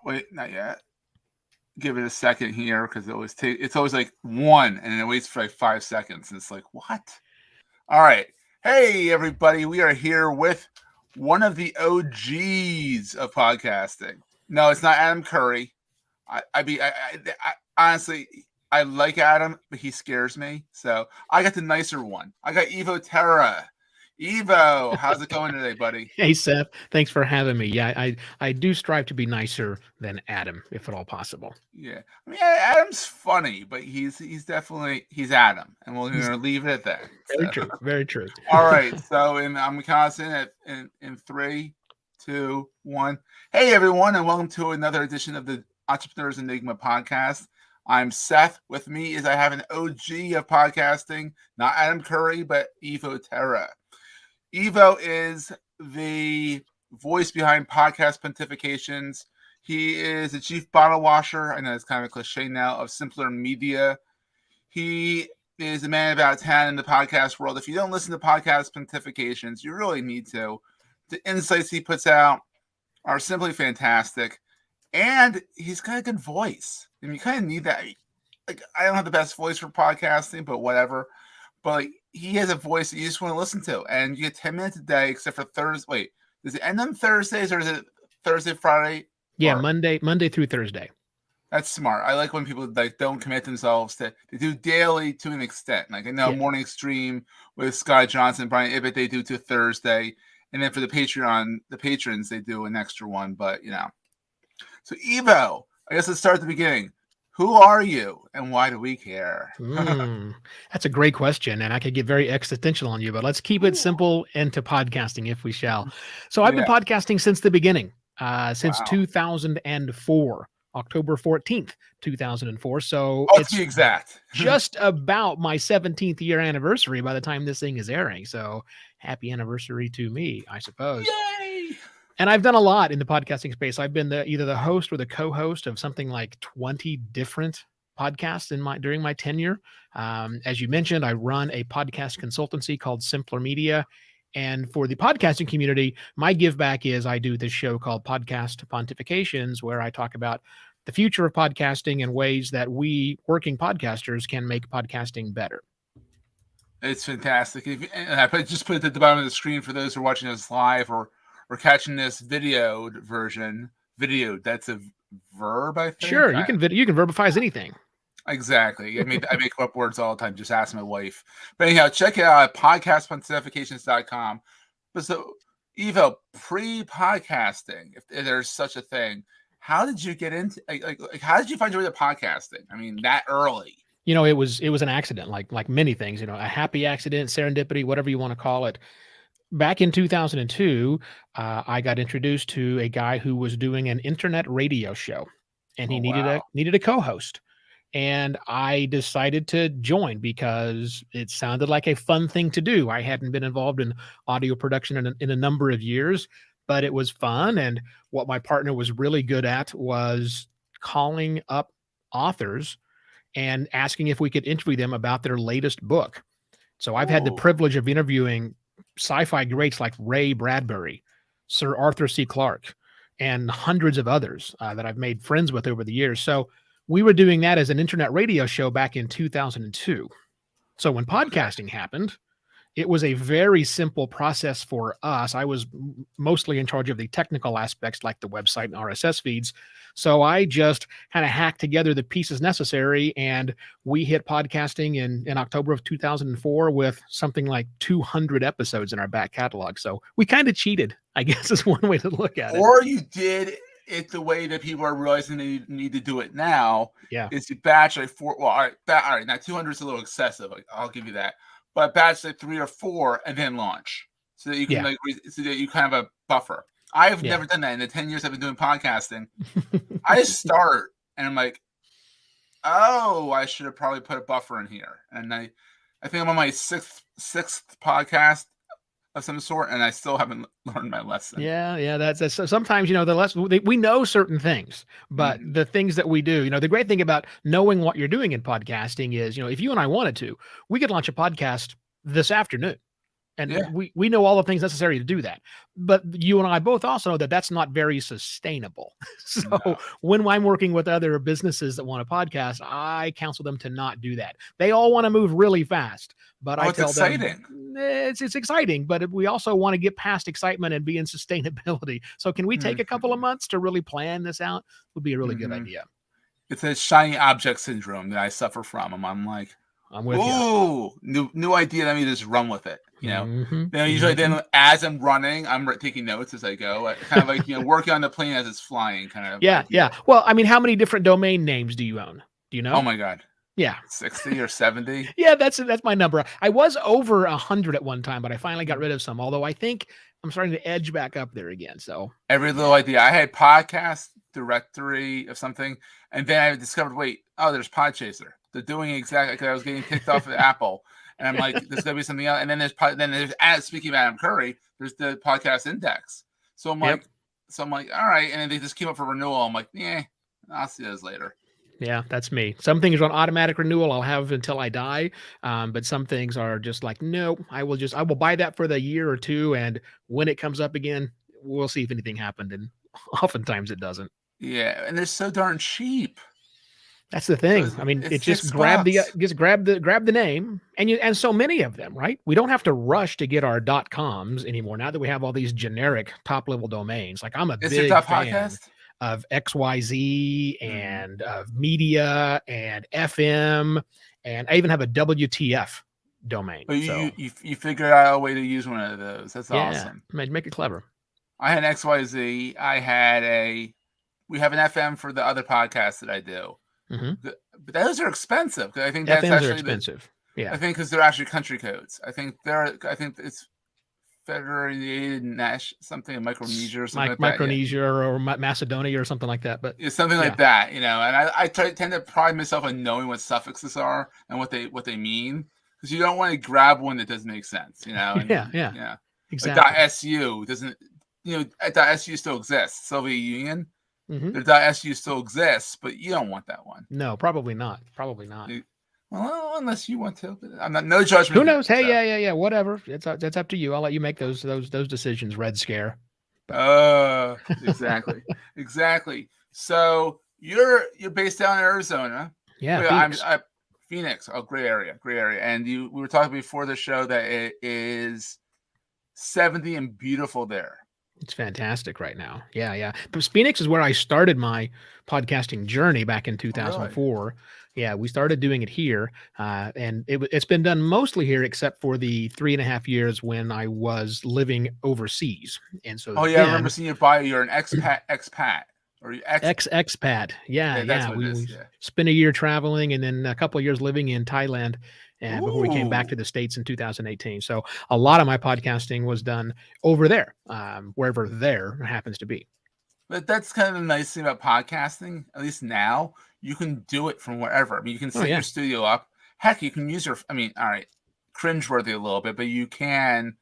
Wait, not yet. Give it a second here because it's always like one, and then it waits for like 5 seconds, and it's like what? All right, hey everybody, we are here with one of the OGs of podcasting. No, it's not Adam Curry. I honestly, I like Adam, but he scares me. So I got the nicer one. I got Evo Terra. Evo, how's it going today, buddy? Hey, Seth. Thanks for having me. Yeah, I do strive to be nicer than Adam, if at all possible. Yeah, I mean Adam's funny, but he's Adam, and we're gonna leave it at that. Very true. Very true. All right, so I'm counting in 3, 2, 1. Hey everyone, and welcome to another edition of the Entrepreneurs Enigma podcast. I'm Seth. With me is I have an OG of podcasting, not Adam Curry, but Evo Terra. Evo is the voice behind Podcast Pontifications. He is the chief bottle washer. I know it's kind of a cliche now of Simpler Media. He is a man about town in the podcast world. If you don't listen to Podcast Pontifications, you really need to. The insights he puts out are simply fantastic. And he's got a good voice. And you kind of need that. Like, I don't have the best voice for podcasting, but whatever. But like, he has a voice that you just want to listen to. And you get 10 minutes a day, except for Thursday. Wait, does it end on Thursdays or is it Thursday, Friday? Yeah, Monday through Thursday. That's smart. I like when people like don't commit themselves to they do daily to an extent. Like I know Morning Stream with Scott Johnson, Brian Ibbett, they do to Thursday. And then for the patrons, they do an extra one. But you know. So Evo, I guess let's start at the beginning. Who are you and why do we care? That's a great question. And I could get very existential on you, but let's keep it simple into podcasting if we shall. So I've been podcasting since the beginning, since 2004, October 14th, 2004. So to be exact, just about my 17th year anniversary by the time this thing is airing. So happy anniversary to me, I suppose. Yay! And I've done a lot in the podcasting space. I've been either the host or the co-host of something like 20 different podcasts during my tenure. As you mentioned, I run a podcast consultancy called Simpler Media. And for the podcasting community, my give back is I do this show called Podcast Pontifications, where I talk about the future of podcasting and ways that we working podcasters can make podcasting better. It's fantastic. I just put it at the bottom of the screen for those who are watching us live or catching this videoed version. Videoed, that's a verb, I think. Sure, you can verbifize anything. Exactly. I make up words all the time. Just ask my wife. But anyhow, check it out at podcastpontifications.com. But so, Evo, pre-podcasting, if there's such a thing, how did you get into like how did you find your way to podcasting? I mean, that early. You know, it was an accident, like many things. You know, a happy accident, serendipity, whatever you want to call it. Back in 2002, I got introduced to a guy who was doing an internet radio show, and he needed a co-host. And I decided to join because it sounded like a fun thing to do. I hadn't been involved in audio production in a number of years, but it was fun. And what my partner was really good at was calling up authors and asking if we could interview them about their latest book. So I've had the privilege of interviewing sci-fi greats like Ray Bradbury, Sir Arthur C. Clarke, and hundreds of others that I've made friends with over the years. So we were doing that as an internet radio show back in 2002. So when podcasting happened, it was a very simple process for us. I was mostly in charge of the technical aspects like the website and RSS feeds. So I just kind of hacked together the pieces necessary, and we hit podcasting in October of 2004 with something like 200 episodes in our back catalog. So we kind of cheated, I guess is one way to look at it. Or you did it the way that people are realizing they need to do it now. Yeah. Is to batch like 4. Well, all right. Now 200 is a little excessive. I'll give you that. But batch like 3 or 4 and then launch, so that you can so that you kind of have a buffer. I've never done that in the 10 years I've been doing podcasting. I start and I'm like, oh, I should have probably put a buffer in here. And I think I'm on my sixth podcast of some sort, and I still haven't learned my lesson. Yeah. That's sometimes, you know, the lesson we know certain things, but the things that we do, you know, the great thing about knowing what you're doing in podcasting is, you know, if you and I wanted to, we could launch a podcast this afternoon. And Yeah. we know all the things necessary to do that. But you and I both also know that that's not very sustainable. So No. when I'm working with other businesses that want a podcast, I counsel them to not do that. They all want to move really fast, but Oh, I it's tell them exciting. it's exciting, but we also want to get past excitement and be in sustainability. So can we take a couple of months to really plan this out? Would be a really good idea. It's a shiny object syndrome that I suffer from. I'm like, I'm with you. ooh, new idea. Let me just run with it. Usually Mm-hmm. then as I'm running, I'm taking notes as I go. Kind of like working on the plane as it's flying. Kind of. Yeah, idea. yeah. Well, I mean, how many different domain names do you own? Do you know? Oh my god. Yeah. 60 or 70. Yeah, that's my number. I was over 100 at one time, but I finally got rid of some. Although I think I'm starting to edge back up there again. So Every little idea. I had podcast directory of something, and then I discovered, wait, there's Podchaser. They're doing exactly because I was getting kicked off of Apple, and I'm like, there's gonna be something else. And then there's as speaking of Adam Curry, there's the podcast index. So I'm like, all right. And then they just came up for renewal. I'm like, yeah, I'll see those later. Yeah, that's me. Some things are on automatic renewal. I'll have until I die. But some things are just like, no, I will buy that for the year or two. And when it comes up again, we'll see if anything happened. And oftentimes it doesn't. Yeah. And they're so darn cheap. That's the thing. So I mean, it's just $6. grab the name and so many of them, right? We don't have to rush to get our .coms anymore. Now that we have all these generic top level domains, like I'm a big fan podcast of XYZ and of media and FM, and I even have a WTF domain. But you figured out a way to use one of those. That's awesome. Make it clever. I had XYZ. We have an FM for the other podcasts that I do. Mm-hmm. But those are expensive because I think that's FMs actually are expensive. I think because they're actually country codes. I think it's Federated something in Micronesia or something like Micronesia or Macedonia or something like that. But it's something like that, And I tend to pride myself on knowing what suffixes are and what they mean, because you don't want to grab one that doesn't make sense, And, yeah, exactly. Like .su doesn't, .su still exists. Soviet Union. Mm-hmm. Their .su still exists, but you don't want that one. No, probably not. Well, unless you want to. I'm not. No judgment. Who knows? Hey, yeah. Whatever. That's up to you. I'll let you make those decisions. Red Scare. Exactly, exactly. So you're based down in Arizona. Yeah, Phoenix. Phoenix. Oh, great area. And we were talking before the show that it is 70 and beautiful there. It's fantastic right now. Yeah. But Phoenix is where I started my podcasting journey back in 2004. Really? Yeah, we started doing it here, and it's been done mostly here, except for the 3.5 years when I was living overseas. And so, I remember seeing your bio. You're an expat, or expat. Yeah. We spent a year traveling, and then a couple of years living in Thailand. And before we came back to the States in 2018. So a lot of my podcasting was done over there, wherever there happens to be. But that's kind of the nice thing about podcasting, at least now. You can do it from wherever. I mean, you can set your studio up. Heck, you can use all right, cringeworthy a little bit, but you can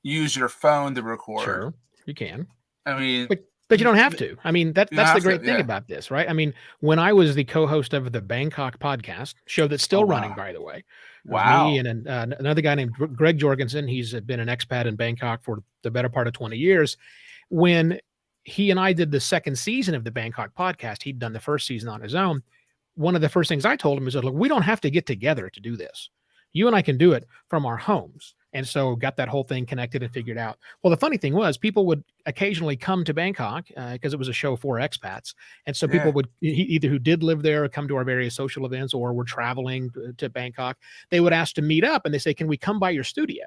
use your phone to record. Sure, you can. I mean... But you don't have to. I mean, that's the great thing about this, right? I mean, when I was the co-host of the Bangkok podcast show that's still running, by the way, me and another guy named Greg Jorgensen, he's been an expat in Bangkok for the better part of 20 years. When he and I did the second season of the Bangkok podcast, he'd done the first season on his own. One of the first things I told him is, look, we don't have to get together to do this. You and I can do it from our homes. And so got that whole thing connected and figured out. Well, the funny thing was people would occasionally come to Bangkok because it was a show for expats. And so people would either who did live there or come to our various social events or were traveling to Bangkok. They would ask to meet up and they say, can we come by your studio?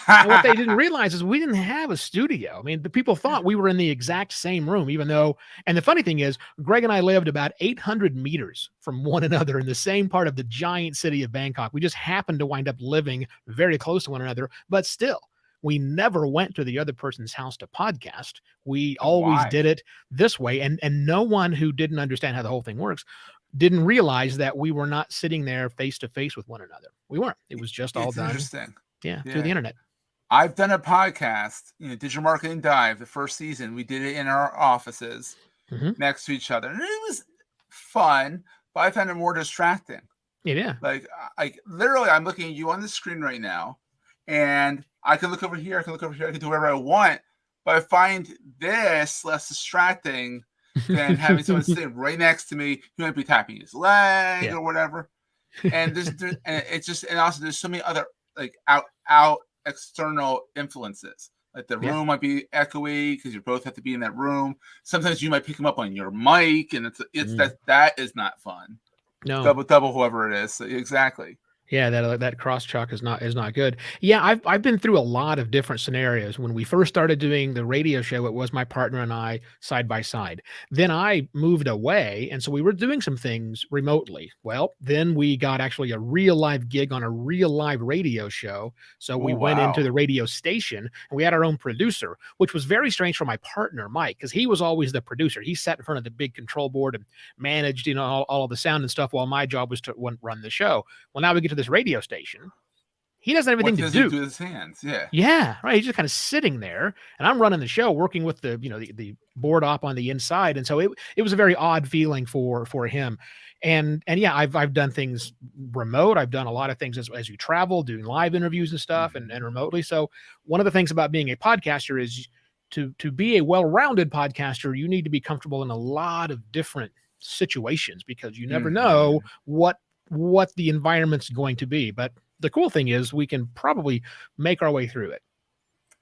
And what they didn't realize is we didn't have a studio. I mean, the people thought we were in the exact same room, even though, and the funny thing is, Greg and I lived about 800 meters from one another in the same part of the giant city of Bangkok. We just happened to wind up living very close to one another, but still, we never went to the other person's house to podcast. We always did it this way. And no one who didn't understand how the whole thing works didn't realize that we were not sitting there face to face with one another. We weren't. It was just all done. Interesting. Yeah, through the internet. I've done a podcast, Digital Marketing Dive, the first season. We did it in our offices next to each other. And it was fun, but I found it more distracting. Yeah. Like literally, I'm looking at you on the screen right now. and I can look over here, I can look over here, I can do whatever I want. But I find this less distracting than having someone sitting right next to me who might be tapping his leg or whatever. And and it's just, and also there's so many other like out external influences. Like the room might be echoey because you both have to be in that room. Sometimes you might pick them up on your mic, and that is not fun. No, double whoever it is. So, exactly. Yeah, that cross chalk is not good. Yeah, I've been through a lot of different scenarios. When we first started doing the radio show, it was my partner and I side by side. Then I moved away, and so we were doing some things remotely. Well, then we got actually a real live gig on a real live radio show. So we went into the radio station, and we had our own producer, which was very strange for my partner Mike, because he was always the producer. He sat in front of the big control board and managed, all of the sound and stuff, while my job was to run the show. Well, now we get to this radio station. He doesn't have anything to do. He do with his hands? Yeah, right. He's just kind of sitting there, and I'm running the show, working with the board op on the inside, and so it was a very odd feeling for him. And yeah, I've done things remote. I've done a lot of things as you travel, doing live interviews and stuff, and remotely. So one of the things about being a podcaster is to be a well-rounded podcaster, you need to be comfortable in a lot of different situations, because you never know what the environment's going to be. But the cool thing is we can probably make our way through it.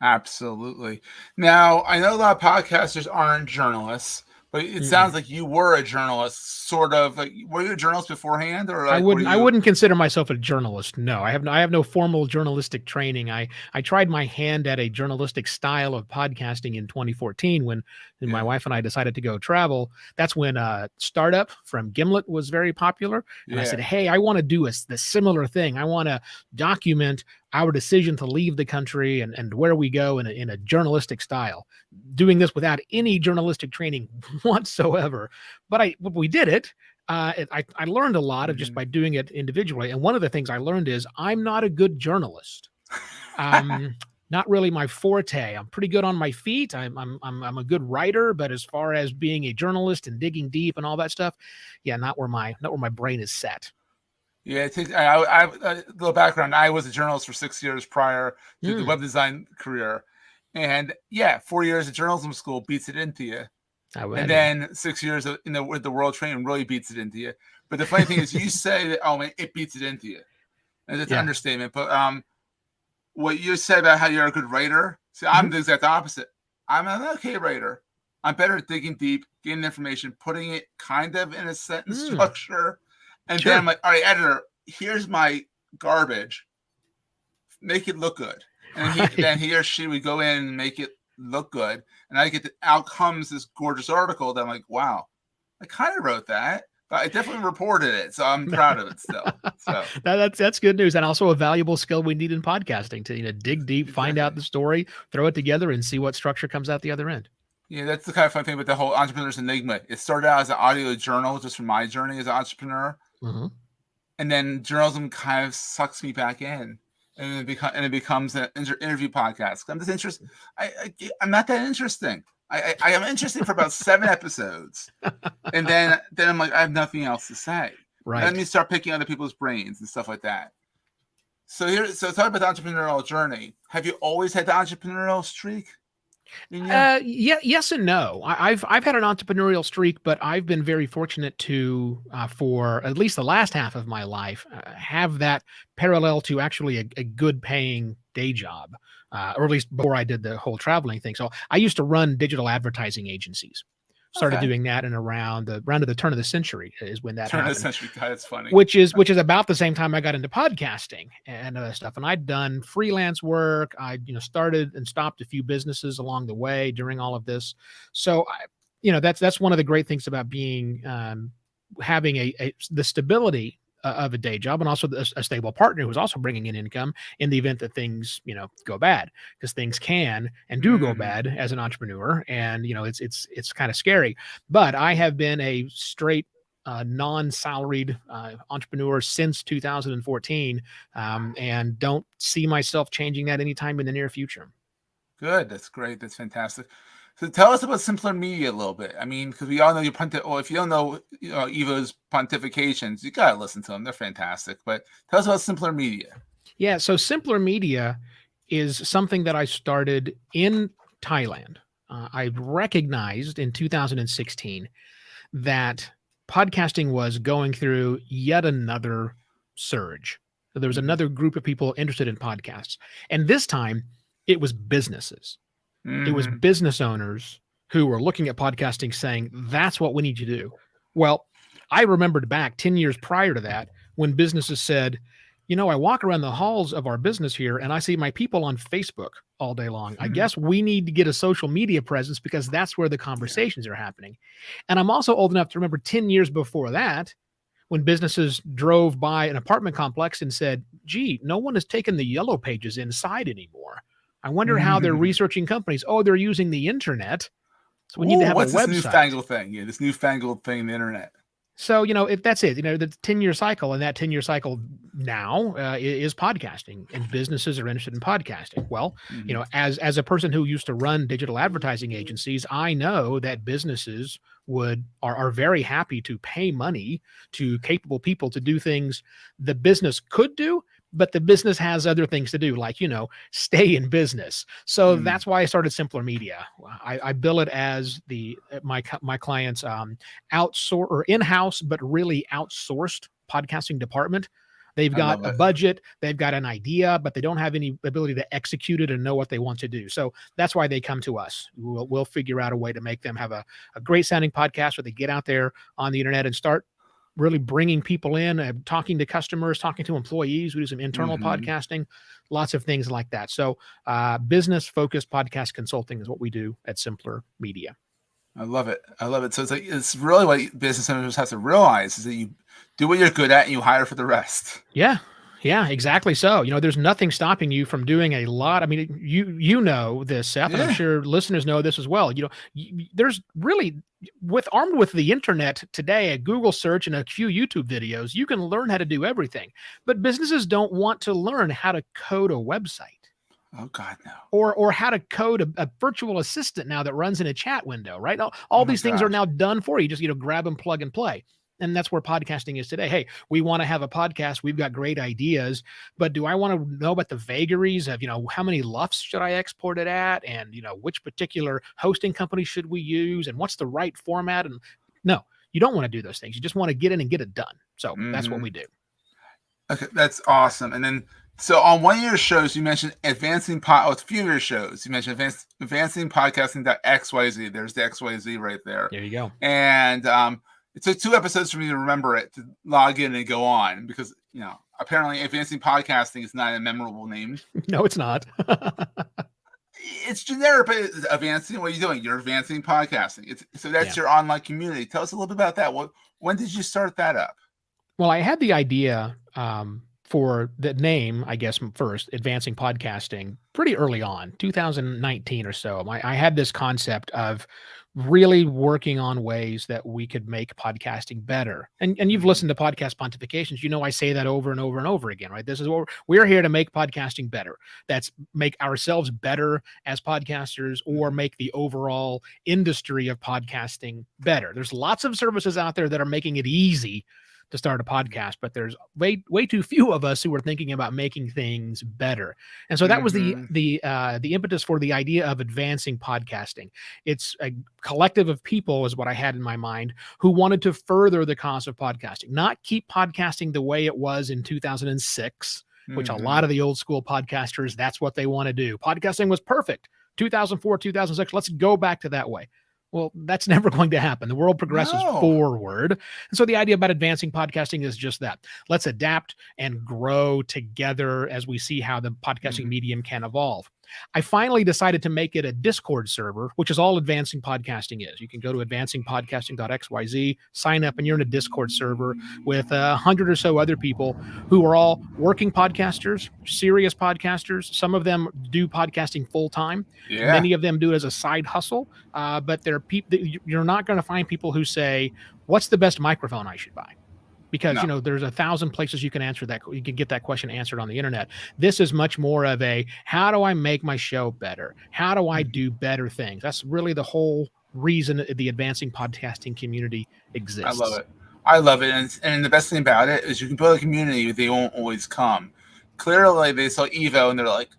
Absolutely. Now, I know a lot of podcasters aren't journalists, but it sounds like you were a journalist, sort of. Like, were you a journalist beforehand, or like, I wouldn't consider myself a journalist. No, I have no formal journalistic training. I tried my hand at a journalistic style of podcasting in 2014 when my wife and I decided to go travel. That's when Startup from Gimlet was very popular, and I said, hey, I want to do the similar thing. I want to document our decision to leave the country and where we go in a journalistic style, doing this without any journalistic training whatsoever. But we did it. I learned a lot of just by doing it individually. And one of the things I learned is I'm not a good journalist. Not really my forte. I'm pretty good on my feet. I'm a good writer, but as far as being a journalist and digging deep and all that stuff, not where my brain is set. Yeah, I a little background. I was a journalist for 6 years prior to the web design career, and 4 years of journalism school beats it into you, and then 6 years with the world training really beats it into you. But the funny thing is, you say that man, it beats it into you, and it's an understatement. But what you said about how you're a good writer, see, I'm the exact opposite. I'm an okay writer. I'm better at digging deep, getting information, putting it kind of in a sentence structure. And then I'm like, all right, editor, here's my garbage. Make it look good. And then he or she would go in and make it look good. And I get out comes this gorgeous article that I'm like, wow, I kind of wrote that, but I definitely reported it. So I'm proud of it still. So that's good news. And also a valuable skill we need in podcasting to dig deep, find out the story, throw it together, and see what structure comes out the other end. Yeah, that's the kind of fun thing with the whole entrepreneur's enigma. It started out as an audio journal, just from my journey as an entrepreneur. And then journalism kind of sucks me back in, and it becomes an interview podcast. I'm just interested. I'm not that interesting. I am interesting for about 7 episodes, and then I'm like, I have nothing else to say. Right. Let me start picking other people's brains and stuff like that. So talk about the entrepreneurial journey. Have you always had the entrepreneurial streak? Yes and no. I've had an entrepreneurial streak, but I've been very fortunate to, for at least the last half of my life, have that parallel to actually a good paying day job, or at least before I did the whole traveling thing. So I used to run digital advertising agencies. Started doing that in around the turn of the century is when that happened. Turn of the century, that's funny. Which is about the same time I got into podcasting and other stuff. And I'd done freelance work. I started and stopped a few businesses along the way during all of this. So that's one of the great things about being having the stability of a day job, and also a stable partner who's also bringing in income in the event that things, go bad, because things can and do go bad as an entrepreneur. And, it's kind of scary, but I have been a straight non-salaried entrepreneur since 2014, and don't see myself changing that anytime in the near future. Good. That's great. That's fantastic. So tell us about Simpler Media a little bit. I mean, because we all know if you don't know, Evo's Pontifications, you got to listen to them. They're fantastic. But tell us about Simpler Media. Yeah. So Simpler Media is something that I started in Thailand. I recognized in 2016 that podcasting was going through yet another surge. So there was another group of people interested in podcasts. And this time it was businesses. It was business owners who were looking at podcasting saying, that's what we need to do. Well, I remembered back 10 years prior to that when businesses said, you know, I walk around the halls of our business here and I see my people on Facebook all day long. I guess we need to get a social media presence because that's where the conversations are happening. And I'm also old enough to remember 10 years before that, when businesses drove by an apartment complex and said, gee, no one has taken the yellow pages inside anymore. I wonder how they're researching companies. Oh, they're using the internet. So we need to have a website. What's this newfangled thing? Yeah, this newfangled thing, the internet. So, you know, that's it. You know, the 10-year cycle, and that 10-year cycle now is podcasting, and businesses are interested in podcasting. Well, you know, as a person who used to run digital advertising agencies, I know that businesses are very happy to pay money to capable people to do things the business could do, but the business has other things to do, like, you know, stay in business. So that's why I started Simpler Media. I bill it as my clients' outsource or in-house, but really outsourced podcasting department. They've got a budget, they've got an idea, but they don't have any ability to execute it and know what they want to do. So that's why they come to us. We'll figure out a way to make them have a great sounding podcast where they get out there on the internet and start really bringing people in, talking to customers, talking to employees. We do some internal podcasting, lots of things like that. So business-focused podcast consulting is what we do at Simpler Media. I love it. I love it. So it's really what business owners have to realize is that you do what you're good at and you hire for the rest. Yeah. Yeah, exactly. So, you know, there's nothing stopping you from doing a lot. I mean, you know this, Seth, and I'm sure listeners know this as well. You know, there's really, armed with the internet today, a Google search and a few YouTube videos, you can learn how to do everything. But businesses don't want to learn how to code a website. Oh God, no. Or how to code a virtual assistant now that runs in a chat window, right? All these things are now done for you. Just, you know, grab and plug and play. And that's where podcasting is today. Hey, we want to have a podcast. We've got great ideas, but do I want to know about the vagaries of, you know, how many LUFs should I export it at? And, you know, which particular hosting company should we use? And what's the right format? And no, you don't want to do those things. You just want to get in and get it done. So that's what we do. Okay, that's awesome. And then, so on one of your shows, you mentioned a few of your shows. You mentioned advancing podcasting.xyz. There's the XYZ right there. There you go. And it took 2 episodes for me to remember it, to log in and go on, because, you know, apparently advancing podcasting is not a memorable name. No, it's not. It's generic, but it's advancing. What are you doing? You're advancing podcasting. So that's your online community. Tell us a little bit about that. When did you start that up? Well, I had the idea for the name, I guess, first, Advancing Podcasting, pretty early on, 2019 or so. I had this concept of really working on ways that we could make podcasting better. And you've listened to Podcast Pontifications. You know, I say that over and over and over again, right? This is what we're here to make podcasting better. That's make ourselves better as podcasters or make the overall industry of podcasting better. There's lots of services out there that are making it easy to start a podcast, but there's way too few of us who are thinking about making things better. And so that was the impetus for the idea of advancing podcasting. It's a collective of people, is what I had in my mind, who wanted to further the cause of podcasting, not keep podcasting the way it was in 2006, which a lot of the old school podcasters, that's what they want to do. Podcasting was perfect. 2004, 2006, let's go back to that way. Well, that's never going to happen. The world progresses forward. And so the idea about advancing podcasting is just that. Let's adapt and grow together as we see how the podcasting medium can evolve. I finally decided to make it a Discord server, which is all Advancing Podcasting is. You can go to advancingpodcasting.xyz, sign up, and you're in a Discord server with 100 or so other people who are all working podcasters, serious podcasters. Some of them do podcasting full time. Yeah. Many of them do it as a side hustle. But you're not going to find people who say, "What's the best microphone I should buy?" Because, you know, there's 1,000 places you can answer that. You can get that question answered on the internet. This is much more of a, how do I make my show better? How do I do better things? That's really the whole reason the advancing podcasting community exists. I love it. And the best thing about it is you can build a community, but they won't always come. Clearly, they saw Evo and they're like,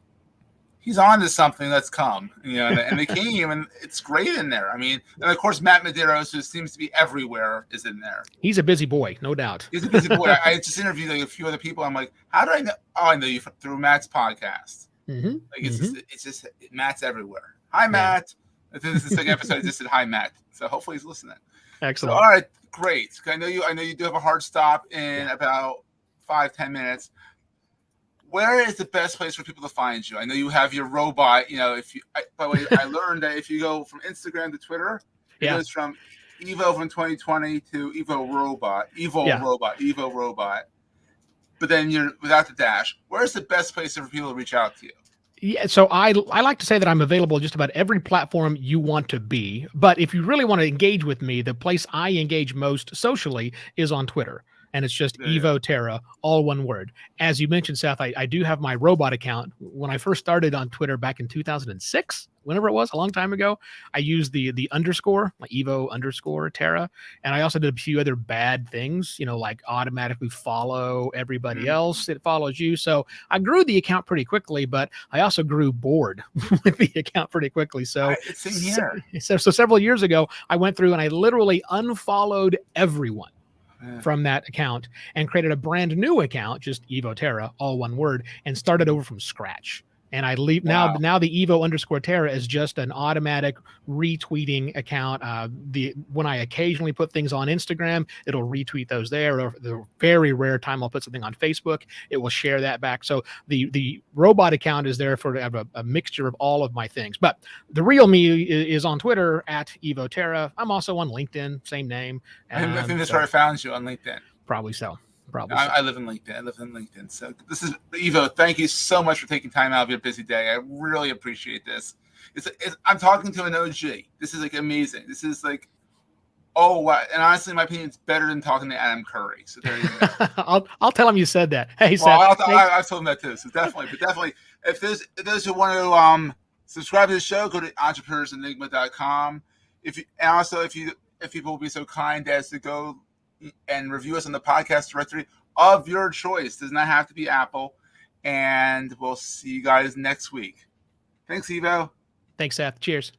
he's on to something. Let's come, and they came, and it's great in there. I mean, and of course, Matt Medeiros, who seems to be everywhere, is in there. He's a busy boy, no doubt. He's a busy boy. I just interviewed like a few other people. I'm like, how do I know? Oh, I know you through Matt's podcast. Mm-hmm. Like it's just Matt's everywhere. Hi, Matt. Yeah. This is the second episode. I just said hi, Matt. So hopefully he's listening. Excellent. So, all right, great. I know you do have a hard stop in about 5-10 minutes. Where is the best place for people to find you? I know you have your robot. By the way, I learned that if you go from Instagram to Twitter, it goes from Evo from 2020 to Evo Robot. But then you're without the dash. Where's the best place for people to reach out to you? Yeah, so I like to say that I'm available just about every platform you want to be. But if you really want to engage with me, the place I engage most socially is on Twitter. And it's just Evo Terra, all one word. As you mentioned, Seth, I do have my robot account. When I first started on Twitter back in 2006, whenever it was, a long time ago, I used the underscore, like Evo _Terra. And I also did a few other bad things, like automatically follow everybody else that follows you. So I grew the account pretty quickly, but I also grew bored with the account pretty quickly. So, so several years ago, I went through and I literally unfollowed everyone from that account and created a brand new account, just Evo Terra, all one word, and started over from scratch. And I leave now the Evo _Terra is just an automatic retweeting account. When I occasionally put things on Instagram, it'll retweet those there. Or the very rare time I'll put something on Facebook, it will share that back. So the robot account is there for a mixture of all of my things. But the real me is on Twitter at Evo Terra. I'm also on LinkedIn, same name. I think that's where I found you, on LinkedIn. Probably so. I live in LinkedIn. So this is Evo. Thank you so much for taking time out of your busy day. I really appreciate this. I'm talking to an OG. This is like amazing. This is like, oh wow. And honestly, in my opinion, it's better than talking to Adam Curry. So there you go. I'll tell him you said that. Hey, Seth. I've told him that too. So definitely, if those who want to subscribe to the show, go to entrepreneursenigma.com. If people will be so kind as to go and review us on the podcast directory of your choice. Does not have to be Apple. And we'll see you guys next week. Thanks, Evo. Thanks, Seth. Cheers.